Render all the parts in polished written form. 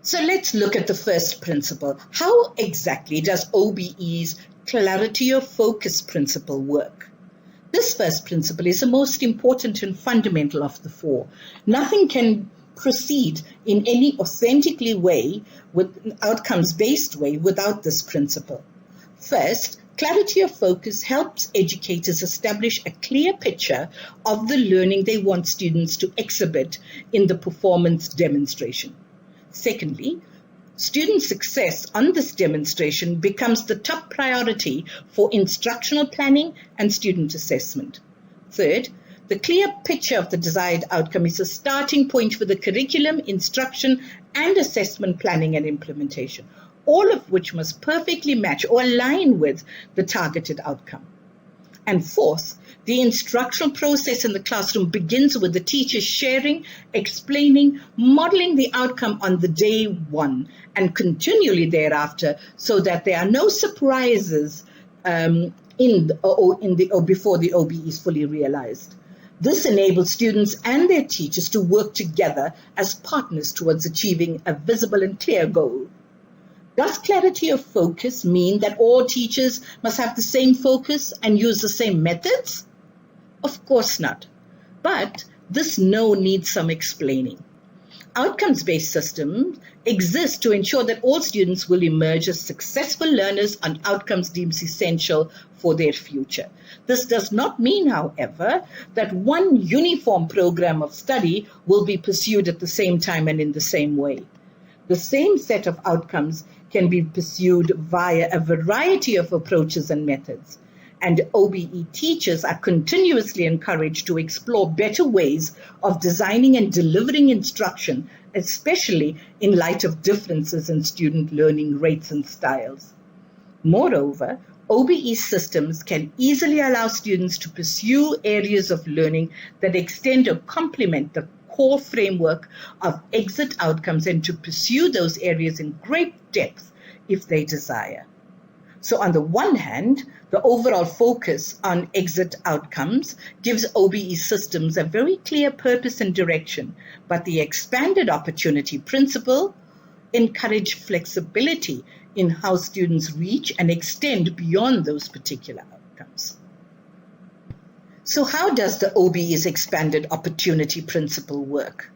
So let's look at the first principle. How exactly does OBE's clarity of focus principle work? This first principle is the most important and fundamental of the four. Nothing can proceed in any authentically way, with outcomes-based way, without this principle. First, clarity of focus helps educators establish a clear picture of the learning they want students to exhibit in the performance demonstration. Secondly, student success on this demonstration becomes the top priority for instructional planning and student assessment. Third, the clear picture of the desired outcome is a starting point for the curriculum, instruction, and assessment planning and implementation, all of which must perfectly match or align with the targeted outcome. And fourth, the instructional process in the classroom begins with the teacher sharing, explaining, modeling the outcome on the day one and continually thereafter, so that there are no surprises before the OBE is fully realized. This enables students and their teachers to work together as partners towards achieving a visible and clear goal. Does clarity of focus mean that all teachers must have the same focus and use the same methods? Of course not. But this no needs some explaining. Outcomes-based systems exist to ensure that all students will emerge as successful learners on outcomes deemed essential for their future. This does not mean, however, that one uniform program of study will be pursued at the same time and in the same way. The same set of outcomes can be pursued via a variety of approaches and methods. And OBE teachers are continuously encouraged to explore better ways of designing and delivering instruction, especially in light of differences in student learning rates and styles. Moreover, OBE systems can easily allow students to pursue areas of learning that extend or complement the core framework of exit outcomes and to pursue those areas in great depth if they desire. So on the one hand, the overall focus on exit outcomes gives OBE systems a very clear purpose and direction, but the expanded opportunity principle encourages flexibility in how students reach and extend beyond those particular outcomes. So how does the OBE's expanded opportunity principle work?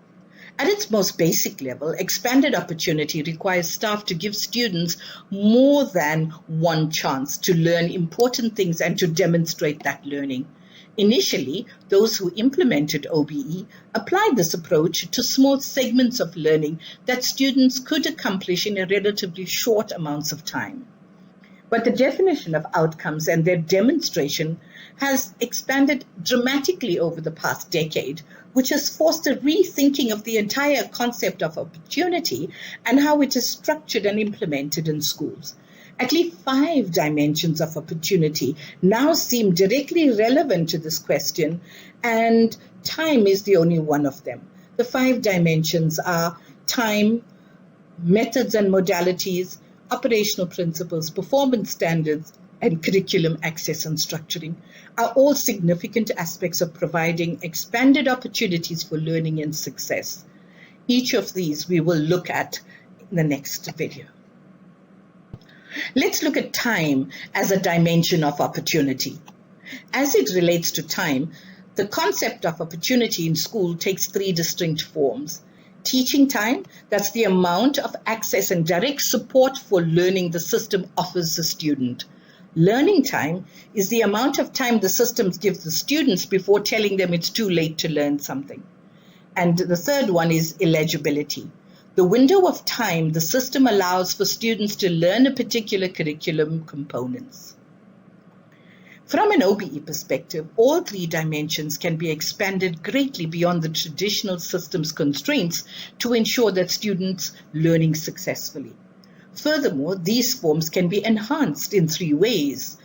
At its most basic level, expanded opportunity requires staff to give students more than one chance to learn important things and to demonstrate that learning. Initially, those who implemented OBE applied this approach to small segments of learning that students could accomplish in a relatively short amounts of time. But the definition of outcomes and their demonstration has expanded dramatically over the past decade, which has forced a rethinking of the entire concept of opportunity and how it is structured and implemented in schools. At least 5 dimensions of opportunity now seem directly relevant to this question, and time is the only one of them. The 5 dimensions are time, methods and modalities, operational principles, performance standards, and curriculum access and structuring are all significant aspects of providing expanded opportunities for learning and success. Each of these we will look at in the next video. Let's look at time as a dimension of opportunity. As it relates to time, the concept of opportunity in school takes 3 distinct forms. Teaching time, that's the amount of access and direct support for learning the system offers the student. Learning time is the amount of time the systems give the students before telling them it's too late to learn something. And the third one is eligibility. The window of time the system allows for students to learn a particular curriculum components. From an OBE perspective, all 3 dimensions can be expanded greatly beyond the traditional system's constraints to ensure that students learning successfully. Furthermore, these forms can be enhanced in 3 ways: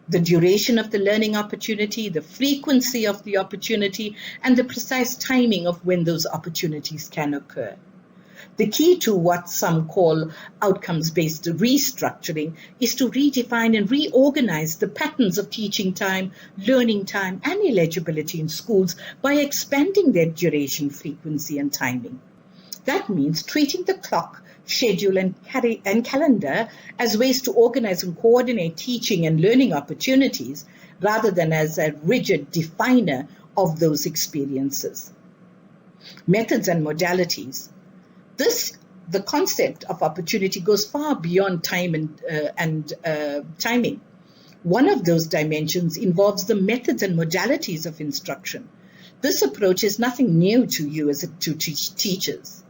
the duration of the learning opportunity, the frequency of the opportunity, and the precise timing of when those opportunities can occur. The key to what some call outcomes-based restructuring is to redefine and reorganize the patterns of teaching time, learning time, and eligibility in schools by expanding their duration, frequency, and timing. That means treating the clock schedule, and calendar as ways to organize and coordinate teaching and learning opportunities rather than as a rigid definer of those experiences. Methods and modalities. The concept of opportunity goes far beyond time and timing. One of those dimensions involves the methods and modalities of instruction. This approach is nothing new to you as to teachers.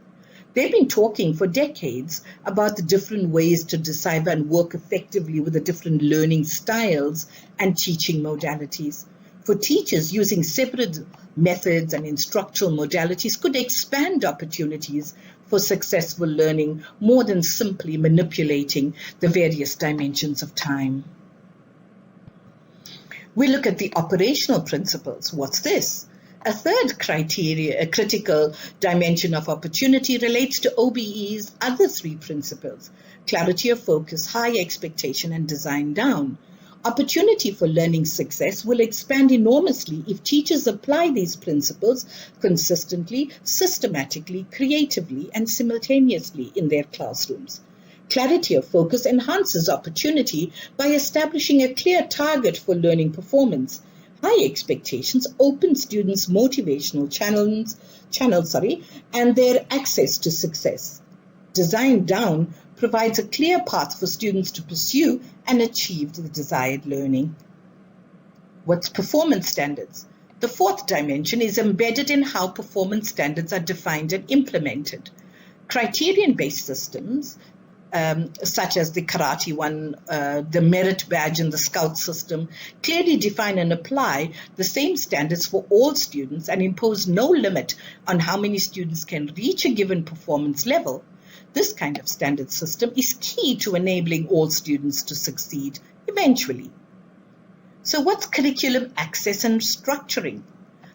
They've been talking for decades about the different ways to decipher and work effectively with the different learning styles and teaching modalities. For teachers, using separate methods and instructional modalities could expand opportunities for successful learning more than simply manipulating the various dimensions of time. We look at the operational principles. What's this? A third critical dimension of opportunity relates to OBE's other three principles: clarity of focus, high expectation, and design down. Opportunity for learning success will expand enormously if teachers apply these principles consistently, systematically, creatively, and simultaneously in their classrooms. Clarity of focus enhances opportunity by establishing a clear target for learning performance. High expectations open students' motivational channels, and their access to success. Design down provides a clear path for students to pursue and achieve the desired learning. What's performance standards? The fourth dimension is embedded in how performance standards are defined and implemented. Criterion-based systems such as the karate one, the merit badge and the scout system, clearly define and apply the same standards for all students and impose no limit on how many students can reach a given performance level. This kind of standard system is key to enabling all students to succeed eventually. So what's curriculum access and structuring?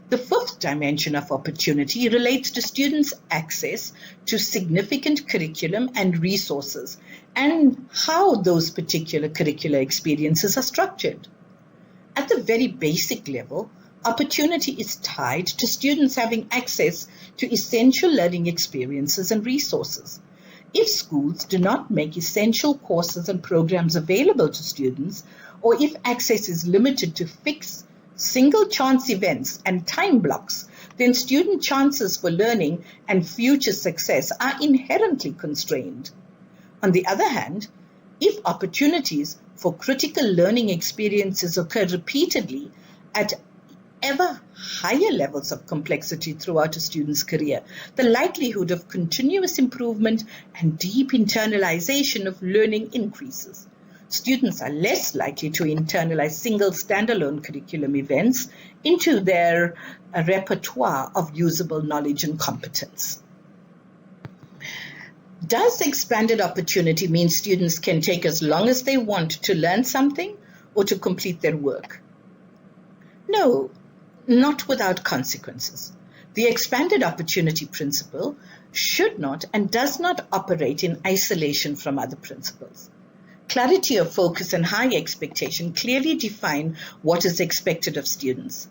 The fifth dimension of opportunity relates to students' access to significant curriculum and resources and how those particular curricular experiences are structured. At the very basic level, opportunity is tied to students having access to essential learning experiences and resources. If schools do not make essential courses and programs available to students, or if access is limited to fixed single chance events and time blocks, then student chances for learning and future success are inherently constrained. On the other hand, if opportunities for critical learning experiences occur repeatedly at ever higher levels of complexity throughout a student's career, the likelihood of continuous improvement and deep internalization of learning increases. Students are less likely to internalize single standalone curriculum events into their repertoire of usable knowledge and competence. Does expanded opportunity mean students can take as long as they want to learn something or to complete their work? No, not without consequences. The expanded opportunity principle should not and does not operate in isolation from other principles. Clarity of focus and high expectation clearly define what is expected of students.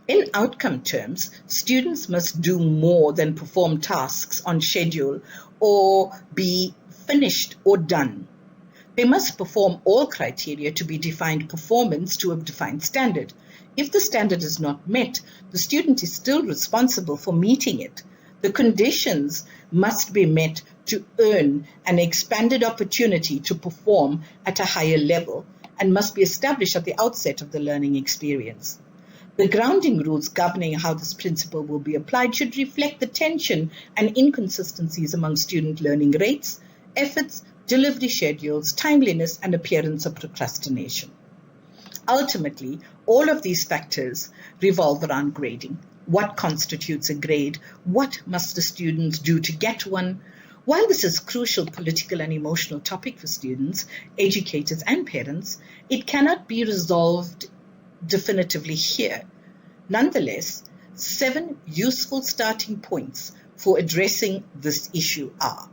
In outcome terms, students must do more than perform tasks on schedule or be finished or done. They must perform all criteria to be defined performance to a defined standard. If the standard is not met, the student is still responsible for meeting it. The conditions must be met to earn an expanded opportunity to perform at a higher level and must be established at the outset of the learning experience. The grounding rules governing how this principle will be applied should reflect the tension and inconsistencies among student learning rates, efforts, delivery schedules, timeliness, and appearance of procrastination. Ultimately, all of these factors revolve around grading. What constitutes a grade? What must the students do to get one? While this is a crucial political and emotional topic for students, educators, and parents, it cannot be resolved definitively here. Nonetheless, 7 useful starting points for addressing this issue are: